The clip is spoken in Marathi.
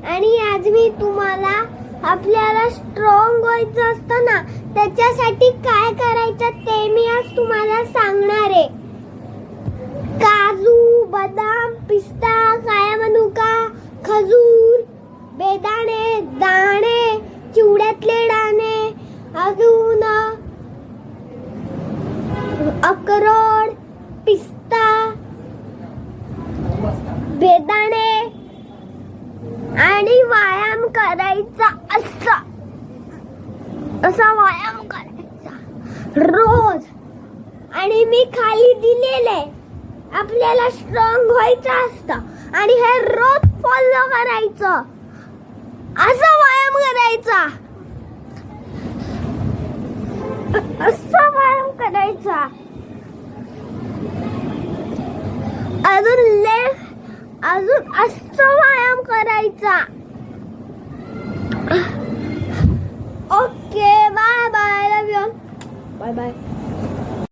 आणि आज मी तुम्हाला आपल्याला स्ट्रॉंग व्हायचं असतं ना, त्याच्यासाठी काय करायचं ते मी आज तुम्हाला सांगणार आहे. काजू, बदाम, पिस्ता, काळा मनुका, खजूर, बेदाणे, दाणे, चिवड्यातले दाणे, अजून अक्रोड, पिस्ता, बेदाणे आणि व्यायाम करायचा असा व्यायाम करायचा रोज. आणि मी खाली दिलेले आपल्याला स्ट्रॉंग व्हायचं असतं आणि हे रोज फॉलो करायचं, असा व्यायाम करायचा, असा व्यायाम करायचा. अजून असा व्यायाम करायचा. Okay, bye bye, love you, bye bye.